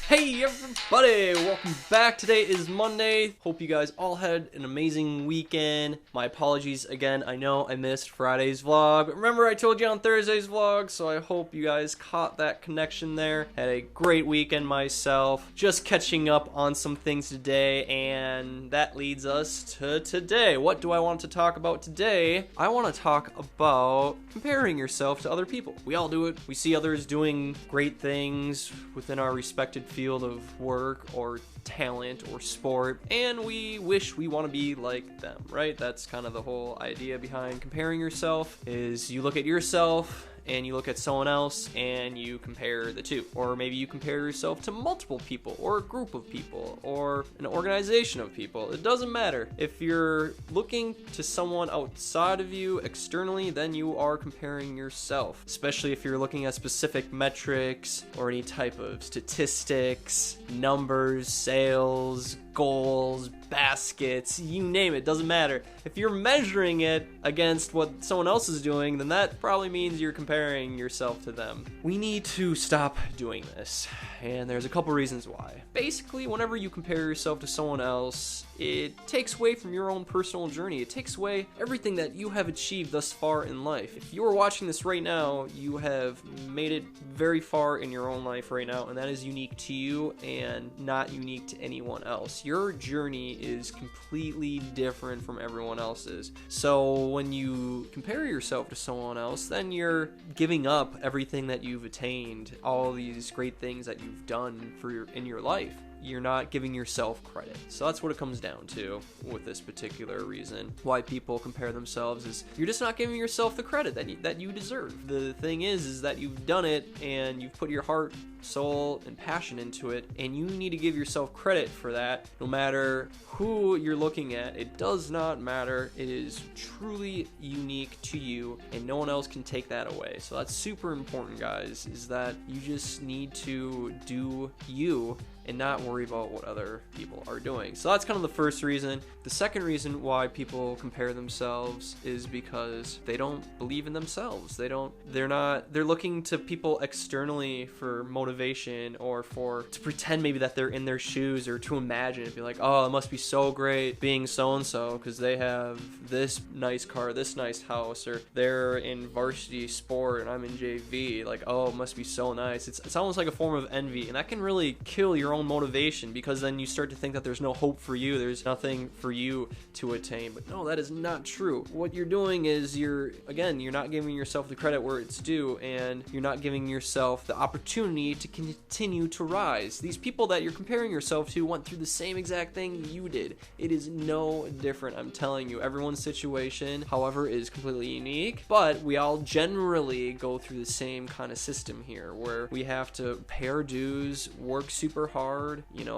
Hey everybody, welcome back. Today is Monday. Hope you guys all had an amazing weekend. My apologies again, I know I missed Friday's vlog. Remember I told you on Thursday's vlog, so I hope you guys caught that connection there. Had a great weekend myself. Just catching up on some things today, and that leads us to today. What do I want to talk about today? I want to talk about comparing yourself to other people. We all do it. We see others doing great things within our respected field of work or talent or sport, and we wish we want to be like them, right? That's kind of the whole idea behind comparing yourself, is you look at yourself and you look at someone else and you compare the two. Or maybe you compare yourself to multiple people or a group of people or an organization of people. It doesn't matter. If you're looking to someone outside of you externally, then you are comparing yourself, especially if you're looking at specific metrics or any type of statistics, numbers, sales, goals, baskets, you name it, doesn't matter. If you're measuring it against what someone else is doing, then that probably means you're comparing yourself to them. We need to stop doing this, and there's a couple reasons why. Basically, whenever you compare yourself to someone else, it takes away from your own personal journey. It takes away everything that you have achieved thus far in life. If you are watching this right now, you have made it very far in your own life right now, and that is unique to you and not unique to anyone else. Your journey is completely different from everyone else's. So when you compare yourself to someone else, then you're giving up everything that you've attained, all these great things that you've done in your life. You're not giving yourself credit. So that's what it comes down to with this particular reason. Why people compare themselves is you're just not giving yourself the credit that you deserve. The thing is that you've done it and you've put your heart, soul, and passion into it, and you need to give yourself credit for that. No matter who you're looking at, it does not matter. It is truly unique to you, and no one else can take that away. So that's super important, guys, is that you just need to do you and not worry about what other people are doing. So that's kind of the first reason. The second reason why people compare themselves is because they don't believe in themselves. They're looking to people externally for motivation or to pretend maybe that they're in their shoes, or to imagine and be like, oh, it must be so great being so-and-so because they have this nice car, this nice house, or they're in varsity sport and I'm in JV. Like, oh, it must be so nice. It's almost like a form of envy, and that can really kill your own motivation, because then you start to think that there's no hope for you, there's nothing for you to attain. But no, that is not true. What you're doing is you're not giving yourself the credit where it's due, and you're not giving yourself the opportunity to continue to rise. These people that you're comparing yourself to went through the same exact thing you did. It is no different. I'm telling you, everyone's situation, however, is completely unique, but we all generally go through the same kind of system here, where we have to pay our dues, work super hard,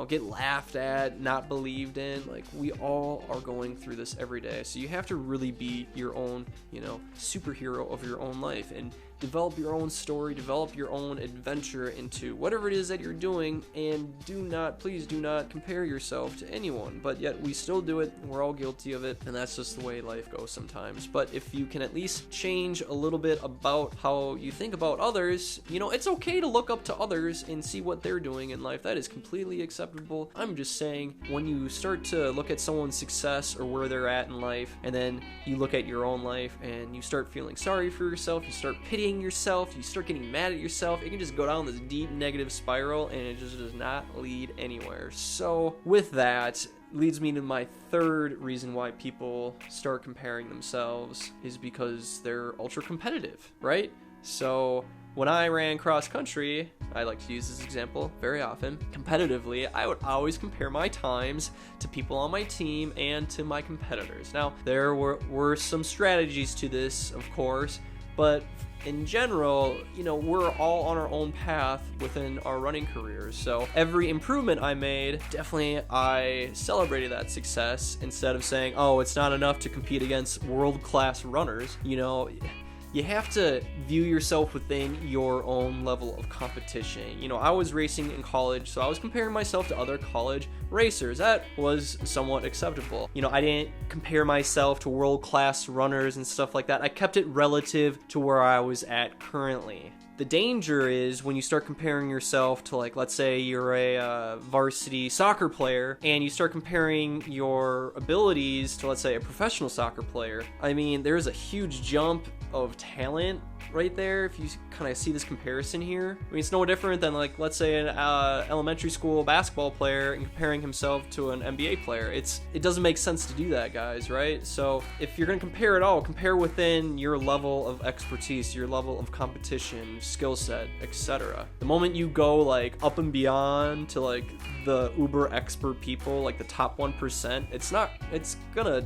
get laughed at, not believed in. Like, we all are going through this every day. So you have to really be your own, superhero of your own life, and develop your own story, develop your own adventure into whatever it is that you're doing, and please do not compare yourself to anyone. But yet we still do it. We're all guilty of it, and that's just the way life goes sometimes. But if you can at least change a little bit about how you think about others, it's okay to look up to others and see what they're doing in life. That is completely acceptable. I'm just saying, when you start to look at someone's success or where they're at in life, and then you look at your own life and you start feeling sorry for yourself, you start pitying yourself, you start getting mad at yourself, it can just go down this deep negative spiral, and it just does not lead anywhere. So with that, leads me to my third reason why people start comparing themselves, is because they're ultra competitive, right? So when I ran cross country, I like to use this example very often. Competitively, I would always compare my times to people on my team and to my competitors. Now, there were some strategies to this, of course, but in general, we're all on our own path within our running careers. So every improvement I made, definitely I celebrated that success, instead of saying, oh, it's not enough to compete against world-class runners. You have to view yourself within your own level of competition. I was racing in college, so I was comparing myself to other college racers. That was somewhat acceptable. I didn't compare myself to world-class runners and stuff like that. I kept it relative to where I was at currently. The danger is when you start comparing yourself to, like, let's say you're a varsity soccer player and you start comparing your abilities to, let's say, a professional soccer player. I mean, there's a huge jump of talent right there if you kind of see this comparison here. I mean, it's no different than, like, let's say an elementary school basketball player and comparing himself to an NBA player. It doesn't make sense to do that, guys, right? So if you're going to compare at all, compare within your level of expertise, your level of competition, skill set, etc. The moment you go, like, up and beyond to, like, the uber expert people, like the top 1%, it's not gonna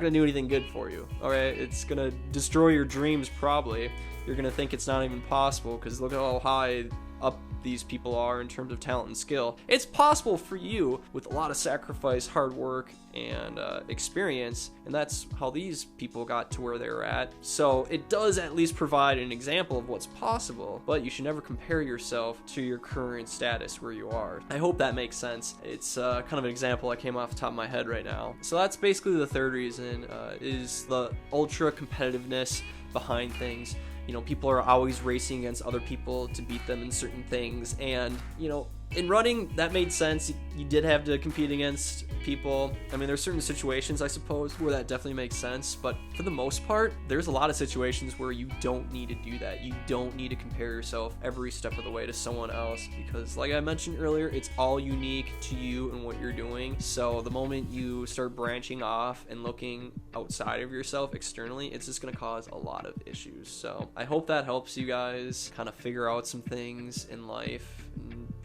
do anything good for you. All right, it's gonna destroy your dreams probably. You're gonna think it's not even possible because look at how high up these people are in terms of talent and skill. It's possible for you with a lot of sacrifice, hard work, and experience, and that's how these people got to where they're at. So it does at least provide an example of what's possible, but you should never compare yourself to your current status where you are. I hope that makes sense. It's kind of an example that came off the top of my head right now. So that's basically the third reason, is the ultra competitiveness behind things. You know, people are always racing against other people to beat them in certain things, and, you know, in running, that made sense. You did have to compete against people. I mean, there's certain situations, I suppose, where that definitely makes sense, but for the most part, there's a lot of situations where you don't need to do that. You don't need to compare yourself every step of the way to someone else, because like I mentioned earlier, it's all unique to you and what you're doing. So the moment you start branching off and looking outside of yourself externally, it's just going to cause a lot of issues. So I hope that helps you guys kind of figure out some things in life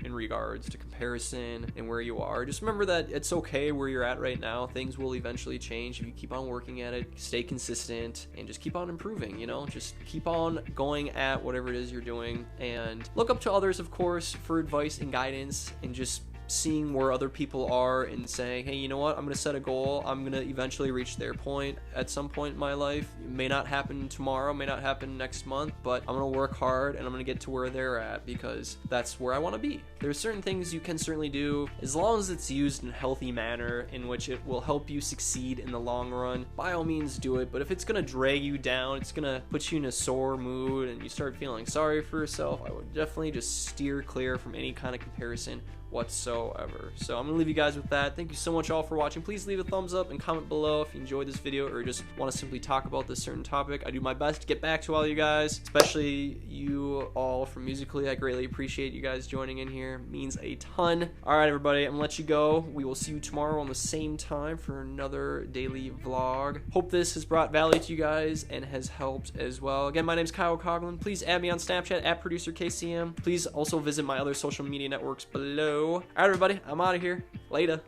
in regards to comparison and where you are. Just remember that it's okay where you're at right now. Things will eventually change if you keep on working at it, stay consistent, and just keep on improving, you know? Just keep on going at whatever it is you're doing, and look up to others, of course, for advice and guidance, and just seeing where other people are and saying, hey, you know what, I'm going to set a goal. I'm going to eventually reach their point at some point in my life. It may not happen tomorrow, may not happen next month, but I'm going to work hard and I'm going to get to where they're at because that's where I want to be. There's certain things you can certainly do as long as it's used in a healthy manner in which it will help you succeed in the long run. By all means, do it. But if it's going to drag you down, it's going to put you in a sore mood and you start feeling sorry for yourself, I would definitely just steer clear from any kind of comparison whatsoever. So I'm gonna leave you guys with that. Thank you so much all for watching. Please leave a thumbs up and comment below if you enjoyed this video or just want to simply talk about this certain topic. I do my best to get back to all you guys, especially you all from Musically. I greatly appreciate you guys joining in here. It means a ton. All right, everybody, I'm gonna let you go. We will see you tomorrow on the same time for another daily vlog. Hope this has brought value to you guys and has helped as well. Again, my name is Kyle Coughlin. Please add me on Snapchat at ProducerKCM. Please also visit my other social media networks below. All right, everybody, I'm out of here. Later.